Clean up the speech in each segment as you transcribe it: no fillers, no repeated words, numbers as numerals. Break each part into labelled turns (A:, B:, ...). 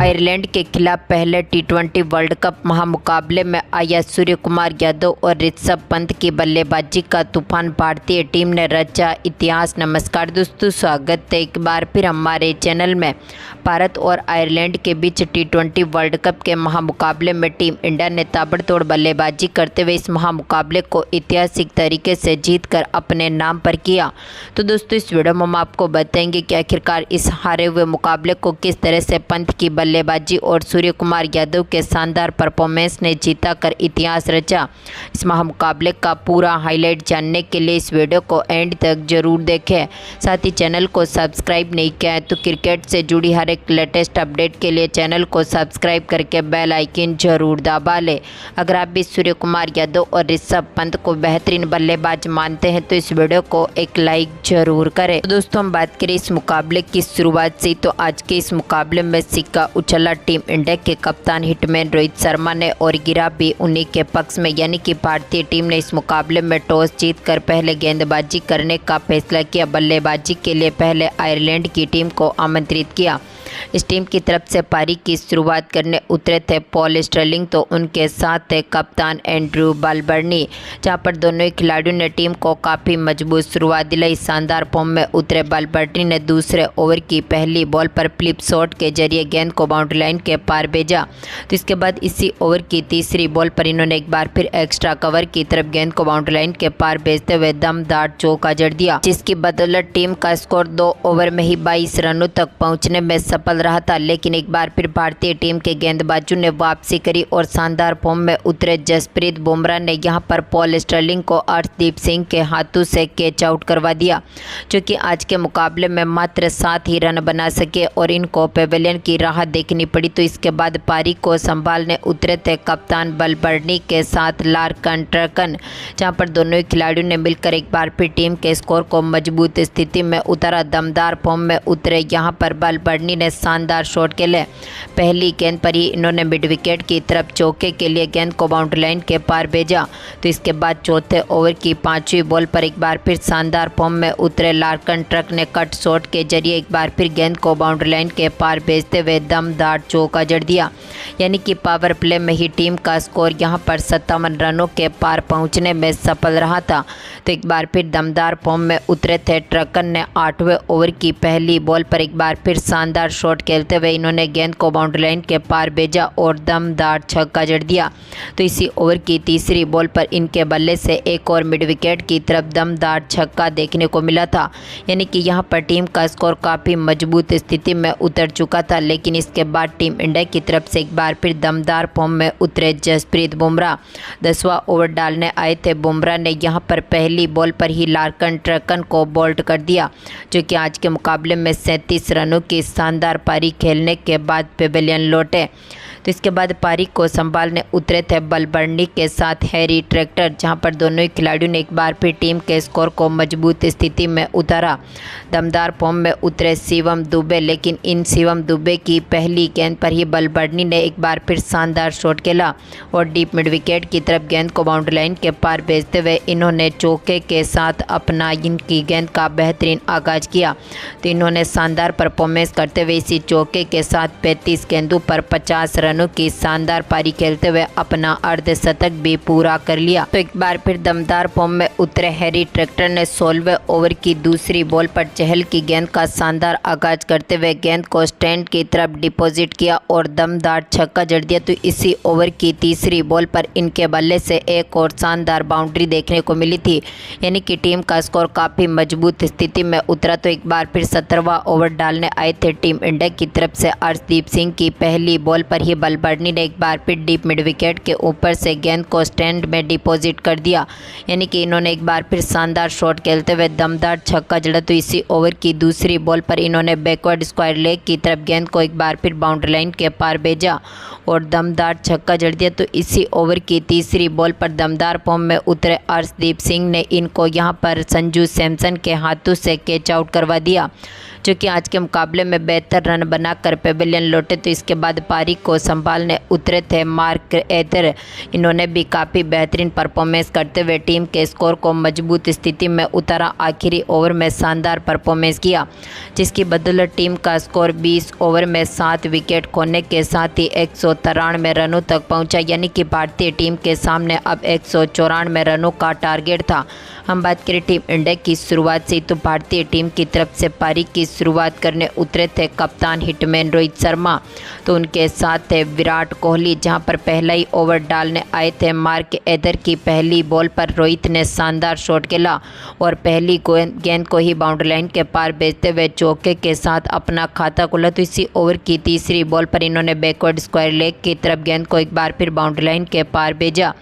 A: Ireland के खिलाफ पहले टी20 वर्ल्ड कप महामुकाबले में आया सूर्यकुमार यादव और ऋषभ पंत की बल्लेबाजी का तूफान भारतीय टीम ने रचा इतिहास। नमस्कार दोस्तों, स्वागत है एक बार फिर हमारे चैनल में। भारत और आयरलैंड के बीच टी20 वर्ल्ड कप के महामुकाबले में टीम इंडिया ने ताबड़तोड़ बल्लेबाजी करते हुए इस महामुकाबले को ऐतिहासिक तरीके से जीतकर अपने नाम पर किया। तो दोस्तों, इस वीडियो में हम आपको बताएंगे कि आखिरकार इस हारे हुए मुकाबले को किस तरह से पंत की बल्लेबाजी और सूर्यकुमार यादव के शानदार परफॉर्मेंस ने जीता कर इतिहास रचा। इस महामुकाबले का पूरा हाईलाइट जानने के लिए इस वीडियो को एंड तक जरूर देखें। साथ ही चैनल को सब्सक्राइब नहीं किया है तो क्रिकेट से जुड़ी हर एक लेटेस्ट अपडेट के लिए चैनल को सब्सक्राइब करके बेल आइकन जरूर दबा लें। अगर आप भी सूर्यकुमार यादव और ऋषभ पंत को बेहतरीन बल्लेबाज मानते हैं तो इस वीडियो को एक लाइक जरूर करें। तो दोस्तों, हम बात करें इस मुकाबले की शुरुआत से, तो आज के इस मुकाबले में सिक्का उछला टीम इंडिया के कप्तान हिटमैन रोहित शर्मा ने और गिरा भी उन्हीं के पक्ष में, यानी कि भारतीय टीम ने इस मुकाबले में टॉस जीतकर पहले गेंदबाजी करने का फैसला किया। बल्लेबाजी के लिए पहले आयरलैंड की टीम को आमंत्रित किया। इस टीम की तरफ से पारी की शुरुआत करने उतरे थे पॉल स्टर्लिंग, तो उनके साथ थे कप्तान एंड्रू बालबर्नी, जहां पर दोनों ही खिलाड़ियों ने टीम को काफ़ी मजबूत शुरुआत दिलाई। शानदार फॉर्म में उतरे बालबर्नी ने दूसरे ओवर की पहली बॉल पर फ्लिप शॉट के जरिए गेंद को बाउंड्री लाइन के पार भेजा। तो इसके बाद इसी ओवर की तीसरी बॉल पर इन्होंने एक बार फिर एक्स्ट्रा कवर की तरफ गेंद को बाउंड्री लाइन के पार भेजते हुए दमदार चौका जड़ दिया, जिसकी बदौलत टीम का स्कोर 2 ओवर में ही 22 रनों तक पहुंचने में सफल रहा था। लेकिन एक बार फिर भारतीय टीम के गेंदबाजों ने वापसी करी और शानदार फॉर्म में उतरे जसप्रीत बुमराह ने यहां पर पॉल स्टर्लिंग को अर्शदीप सिंह के हाथों से कैच आउट करवा दिया, जो कि आज के मुकाबले में मात्र 7 ही रन बना सके और इनको पेवेलियन की राह देखनी पड़ी। तो इसके बाद पारी को संभालने उतरे थे कप्तान बालबर्नी के साथ लार्कन ट्रकन, जहां पर दोनों ही खिलाड़ियों ने मिलकर एक बार फिर टीम के स्कोर को मजबूत स्थिति में उतारा। दमदार फॉर्म में उतरे यहां पर बालबर्नी ने शानदार शॉट के लिए पहली गेंद पर ही इन्होंने मिड विकेट की तरफ चौके के लिए गेंद को बाउंड्री लाइन के पार भेजा। तो इसके बाद चौथे ओवर की 5वीं बॉल पर एक बार फिर शानदार फॉर्म में उतरे लार्कन ट्रक ने कट शॉट के जरिए एक बार फिर गेंद को बाउंड्री लाइन के पार भेजते हुए दमदार चौका जड़ दिया, यानी कि पावर प्ले में ही टीम का स्कोर यहां पर 57 रनों के पार पहुंचने में सफल रहा था। तो एक बार फिर दमदार फॉर्म में उतरे थे ट्रकन ने 8वें ओवर की पहली बॉल पर एक बार फिर शानदार शॉट खेलते हुए इन्होंने गेंद को बाउंड्री लाइन के पार भेजा और दमदार छक्का जड़ दिया। तो इसी ओवर की तीसरी बॉल पर इनके बल्ले से एक और मिड विकेट की तरफ दमदार छक्का देखने को मिला था, यानी कि यहां पर टीम का स्कोर काफ़ी मजबूत स्थिति में उतर चुका था। लेकिन इसके बाद टीम इंडिया की तरफ से एक बार फिर दमदार फॉर्म में उतरे जसप्रीत बुमराह 10वां ओवर डालने आए थे। बुमराह ने यहां पर पहली बॉल पर ही लार्कन ट्रकन को बोल्ड कर दिया, जो कि आज के मुकाबले में 37 रनों की शानदार पारी खेलने के बाद पेवेलियन लौटे। तो इसके बाद पारी को संभालने उतरे थे बालबर्नी के साथ हैरी ट्रैक्टर, जहां पर दोनों ही खिलाड़ियों ने एक बार फिर टीम के स्कोर को मजबूत स्थिति में उतारा। दमदार फॉर्म में उतरे शिवम दुबे, लेकिन इन शिवम दुबे की पहली गेंद पर ही बालबर्नी ने एक बार फिर शानदार शॉट खेला और डीप मिड विकेट की तरफ गेंद को बाउंड्री लाइन के पार भेजते हुए इन्होंने चौके के साथ अपना इनकी गेंद का बेहतरीन आगाज किया। तो इन्होंने शानदार परफॉर्मेंस करते हुए इसी चौके के साथ 35 गेंदों पर 50 रनों की शानदार पारी खेलते हुए अपना अर्धशतक भी पूरा कर लिया। तो एक बार फिर दमदार फॉर्म में उतरे हैरी ट्रैक्टर ने 16वें ओवर की दूसरी बॉल पर चहल की गेंद का शानदार आगाज करते हुए गेंद को स्टैंड की तरफ डिपॉजिट किया और दमदार छक्का जड़ दिया। तो इसी ओवर की तीसरी बॉल पर इनके बल्ले से एक और शानदार बाउंड्री देखने को मिली थी, यानी कि टीम का स्कोर काफ़ी मजबूत स्थिति में उतरा। तो एक बार फिर 17वां ओवर डालने आए थे टीम इंडिया की तरफ से अर्शदीप सिंह की पहली बॉल पर ही बालबर्नी ने एक बार फिर डीप मिड विकेट के ऊपर से गेंद को स्टैंड में डिपॉजिट कर दिया, यानी कि इन्होंने एक बार फिर शानदार शॉट खेलते हुए दमदार छक्का जड़ा। तो इसी ओवर की दूसरी बॉल पर इन्होंने बैकवर्ड स्क्वायर लेग की तरफ गेंद को एक बार फिर बाउंड्री लाइन के पार भेजा और दमदार छक्का जड़ दिया। तो इसी ओवर की तीसरी बॉल पर दमदार फॉर्म में उतरे अर्शदीप सिंह ने इनको यहां पर संजू सैमसन के हाथों से कैच आउट करवा दिया, जो कि आज के मुकाबले में बेहतर रन बनाकर पेविलियन लौटे। तो इसके बाद पारी को संभालने उतरे थे मार्क एथर। इन्होंने भी काफ़ी बेहतरीन परफॉर्मेंस करते हुए टीम के स्कोर को मजबूत स्थिति में उतारा। आखिरी ओवर में शानदार परफॉर्मेंस किया, जिसकी बदौलत टीम का स्कोर 20 ओवर में 7 विकेट खोने के साथ ही 193 रनों तक पहुंचा, यानी कि भारतीय टीम के सामने अब 194 रनों का टारगेट था। हम बात करें टीम इंडिया की शुरुआत से, तो भारतीय टीम की तरफ से पारी की शुरुआत करने उतरे थे कप्तान हिटमैन रोहित शर्मा। तो उनके साथ थे विराट कोहली, जहां पर पहला ही ओवर डालने आए थे मार्क एथर की पहली बॉल पर रोहित ने शानदार शॉट खेला और पहली गेंद को ही बाउंड्री लाइन के पार भेजते हुए चौके के साथ अपना खाता खोला। तो इसी ओवर की तीसरी बॉल पर इन्होंने बैकवर्ड स्क्वायर लेग की तरफ गेंद को एक बार फिर बाउंड्री लाइन के पार भेजा,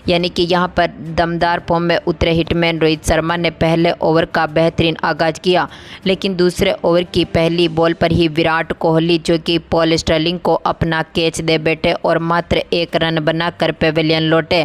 A: यानी कि यहां पर दमदार फॉर्म में उतरे हिटमैन रोहित शर्मा ने पहले ओवर का बेहतरीन आगाज किया, लेकिन दूसरे ओवर की पहली बॉल पर ही विराट कोहली, जो कि पॉल स्टर्लिंग को अपना कैच दे बैठे और मात्र 1 रन बनाकर पेविलियन लौटे।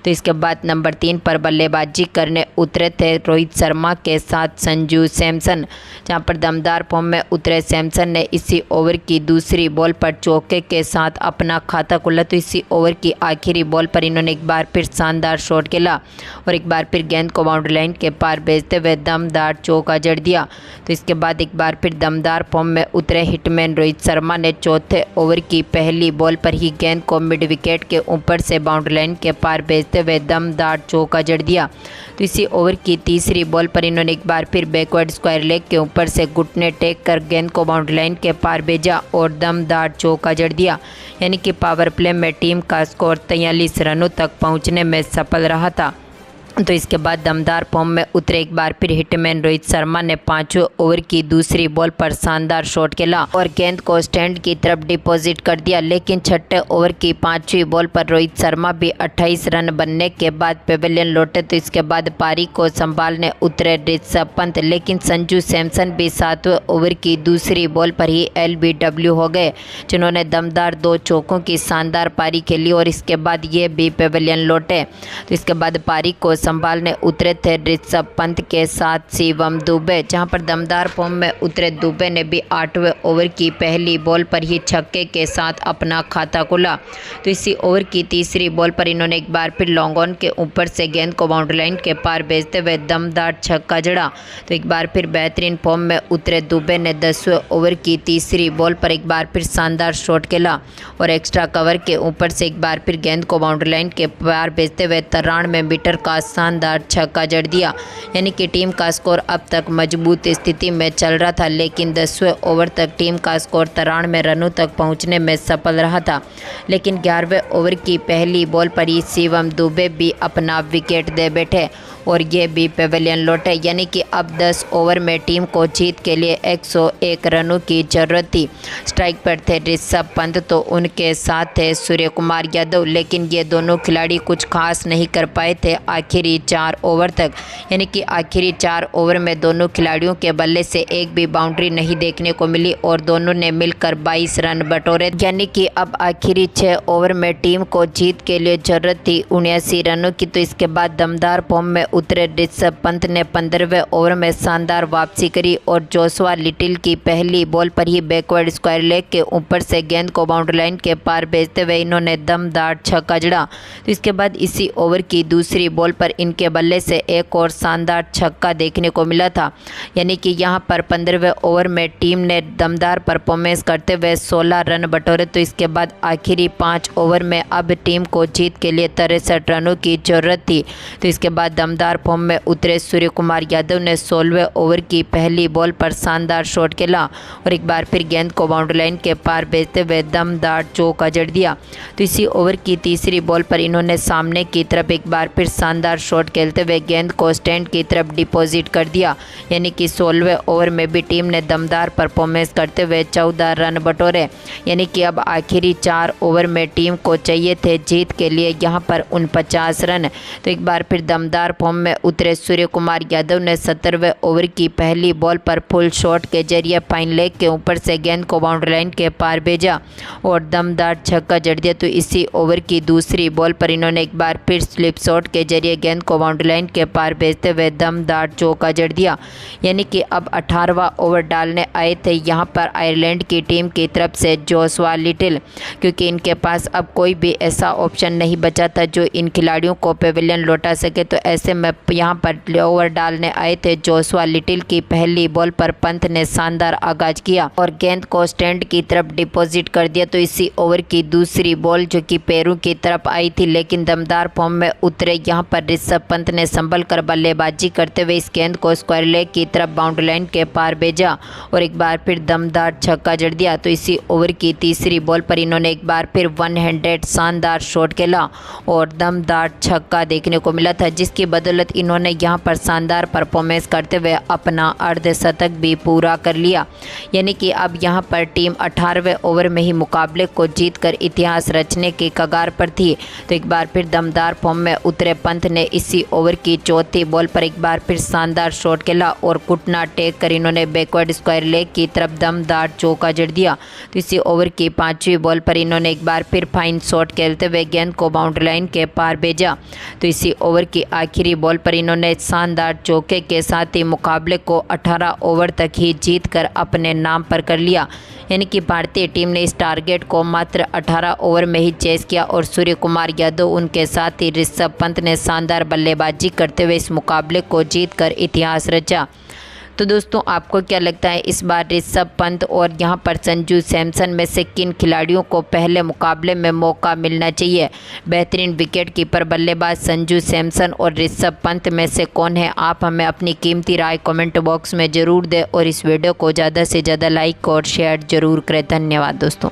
A: तो इसके बाद नंबर 3 पर बल्लेबाजी करने उतरे थे रोहित शर्मा के साथ संजू सैमसन, जहां पर दमदार फॉर्म में उतरे सैमसन ने इसी ओवर की दूसरी बॉल पर चौके के साथ अपना खाता खोला। तो इसी ओवर की आखिरी बॉल पर इन्होंने एक बार फिर शानदार शॉट खेला और एक बार फिर गेंद को बाउंड्री लाइन के पार भेजते हुए दमदार चौका जड़ दिया। तो इसके बाद एक बार फिर दमदार फॉर्म में उतरे हिटमैन रोहित शर्मा ने चौथे ओवर की पहली बॉल पर ही गेंद को मिड विकेट के ऊपर से बाउंड्री लाइन के पार भेजते हुए दमदार चौका जड़ दिया। तो इसी ओवर की तीसरी बॉल पर इन्होंने एक बार फिर बैकवर्ड स्क्वायर लेग के ऊपर से घुटने टेक कर गेंद को बाउंड्री लाइन के पार भेजा और दमदार चौका जड़ दिया, यानी कि पावर प्ले में टीम का स्कोर 43 रनों तक पहुंचने में सफल रहा था। तो इसके बाद दमदार फॉर्म में उतरे एक बार फिर हिटमैन रोहित शर्मा ने 5वें ओवर की दूसरी बॉल पर शानदार शॉट खेला और गेंद को स्टैंड की तरफ डिपॉजिट कर दिया, लेकिन छठे ओवर की 5वीं बॉल पर रोहित शर्मा भी 28 रन बनने के बाद पेविलियन लौटे। तो इसके बाद पारी को संभालने उतरे ऋषभ पंत, लेकिन संजू सैमसन भी 7वें ओवर की दूसरी बॉल पर ही LBW हो गए, जिन्होंने दमदार 2 चौकों की शानदार पारी खेली और इसके बाद ये भी पेविलियन लौटे। तो इसके बाद पारी को संभालने उतरे थे ऋषभ पंत के साथ शिवम दुबे, जहां पर दमदार फॉर्म में उतरे दुबे ने भी 8वें ओवर की पहली बॉल पर ही छक्के के साथ अपना खाता खोला। तो इसी ओवर की तीसरी बॉल पर इन्होंने एक बार फिर लॉन्ग ऑन के ऊपर से गेंद को बाउंड्री लाइन के पार भेजते हुए दमदार छक्का जड़ा। तो एक बार फिर बेहतरीन फॉर्म में उतरे दुबे ने 10वें ओवर की तीसरी बॉल पर एक बार फिर शानदार शॉट खेला और एक्स्ट्रा कवर के ऊपर से एक बार फिर गेंद को बाउंड्री लाइन के पार भेजते हुए 93 मीटर का शानदार छक्का जड़ दिया, यानी कि टीम का स्कोर अब तक मजबूत स्थिति में चल रहा था, लेकिन 10वें ओवर तक टीम का स्कोर 93 रनों तक पहुंचने में सफल रहा था। लेकिन 11वें ओवर की पहली बॉल पर ही शिवम दुबे भी अपना विकेट दे बैठे और ये भी पेविलियन लौटे, यानी कि अब 10 ओवर में टीम को जीत के लिए 101 रनों की जरूरत थी। स्ट्राइक पर थे ऋषभ पंत, तो उनके साथ थे सूर्य कुमार यादव, लेकिन ये दोनों खिलाड़ी कुछ खास नहीं कर पाए थे आखिरी 4 ओवर तक, यानी कि आखिरी 4 ओवर में दोनों खिलाड़ियों के बल्ले से एक भी बाउंड्री नहीं देखने को मिली और दोनों ने मिलकर 22 रन बटोरे, यानी कि अब आखिरी 6 ओवर में टीम को जीत के लिए जरूरत थी 79 रनों की। तो इसके बाद दमदार फॉर्म में उतरे ऋषभ पंत ने 15वें ओवर में शानदार वापसी करी और जोशुआ लिटिल की पहली बॉल पर ही बैकवर्ड स्क्वायर लेग के ऊपर से गेंद को बाउंड्री लाइन के पार भेजते हुए इन्होंने दमदार छक्का जड़ा। तो इसके बाद इसी ओवर की दूसरी बॉल पर इनके बल्ले से एक और शानदार छक्का देखने को मिला था, यानी कि यहां पर 15वें ओवर में टीम ने दमदार परफॉर्मेंस करते हुए 16 रन बटोरे। तो इसके बाद आखिरी 5 ओवर में अब टीम को जीत के लिए 63 रनों की जरूरत थी। तो इसके बाद दमदार फॉर्म में उतरे सूर्य कुमार यादव ने 16वें ओवर की पहली बॉल पर शानदार शॉट खेला और एक बार फिर गेंद को बाउंड्री लाइन के पार भेजते हुए दमदार चौका जड़ दिया। तो इसी ओवर की तीसरी बॉल पर इन्होंने सामने की तरफ एक बार फिर शानदार शॉट खेलते हुए गेंद को स्टैंड की तरफ डिपॉजिट कर दिया, यानी कि 16वें ओवर में भी टीम ने दमदार परफॉर्मेंस करते हुए 14 रन बटोरे, यानी कि अब आखिरी 4 ओवर में टीम को चाहिए थे जीत के लिए यहाँ पर 49 रन। तो एक बार फिर दमदार फॉर्म फॉर्म में उतरे सूर्य कुमार यादव ने 17वें ओवर की पहली बॉल पर फुल शॉट के जरिए फाइन लेग के ऊपर से गेंद को बाउंड्री लाइन के पार भेजा और दमदार छक्का जड़ दिया। तो इसी ओवर की दूसरी बॉल पर इन्होंने एक बार फिर स्लिप शॉट के जरिए गेंद को बाउंड्री लाइन के पार भेजते हुए दमदार चौका जड़ दिया। यानी कि अब 18वां ओवर डालने आए थे यहाँ पर आयरलैंड की टीम की तरफ से जोशुआ लिटिल, क्योंकि इनके पास अब कोई भी ऐसा ऑप्शन नहीं बचा था जो इन खिलाड़ियों को पेविलियन लौटा सके। तो ऐसे में यहाँ पर ओवर डालने आए थे जोशुआ लिटिल की पहली बॉल पर पंत ने शानदार आगाज किया और गेंद को स्टैंड की तरफ डिपॉजिट कर दिया। तो इसी ओवर की दूसरी बॉल जो कि पैरों की तरफ आई थी, लेकिन दमदार फॉर्म में उतरे यहाँ पर ऋषभ पंत ने संभल कर बल्लेबाजी करते हुए इस गेंद को स्क्वायर लेग की तरफ बाउंड्री लाइन के पार भेजा और एक बार फिर दमदार छक्का जड़ दिया। तो इसी ओवर की तीसरी बॉल पर इन्होंने एक बार फिर 100 शानदार शॉट खेला और दमदार छक्का देखने को मिला था, जिसकी बदौलत इन्होंने यहां पर शानदार परफॉर्मेंस करते हुए अपना अर्धशतक भी पूरा कर लिया। यानी कि अब यहां पर टीम 18वें ओवर में ही मुकाबले को जीतकर इतिहास रचने की कगार पर थी। तो एक बार फिर दमदार फॉर्म में उतरे पंत ने इसी ओवर की चौथी बॉल पर एक बार फिर शानदार शॉट खेला और घुटना टेक कर इन्होंने बैकवर्ड स्क्वायर लेग की तरफ दमदार चौका जड़ दिया। तो इसी ओवर की 5वीं बॉल पर इन्होंने एक बार फिर फाइन शॉट खेलते हुए गेंद को बाउंड्री लाइन के पार भेजा। तो इसी ओवर की आखिरी बॉल पर इन्होंने शानदार चौके के साथ ही मुकाबले को 18 ओवर तक ही जीतकर अपने नाम पर कर लिया। यानी कि भारतीय टीम ने इस टारगेट को मात्र 18 ओवर में ही चेस किया और सूर्य कुमार यादव उनके साथ ही ऋषभ पंत ने शानदार बल्लेबाजी करते हुए इस मुकाबले को जीतकर इतिहास रचा। तो दोस्तों, आपको क्या लगता है इस बार ऋषभ पंत और यहाँ पर संजू सैमसन में से किन खिलाड़ियों को पहले मुकाबले में मौका मिलना चाहिए? बेहतरीन विकेट कीपर बल्लेबाज संजू सैमसन और ऋषभ पंत में से कौन है? आप हमें अपनी कीमती राय कमेंट बॉक्स में ज़रूर दें और इस वीडियो को ज़्यादा से ज़्यादा लाइक और शेयर ज़रूर करें। धन्यवाद दोस्तों।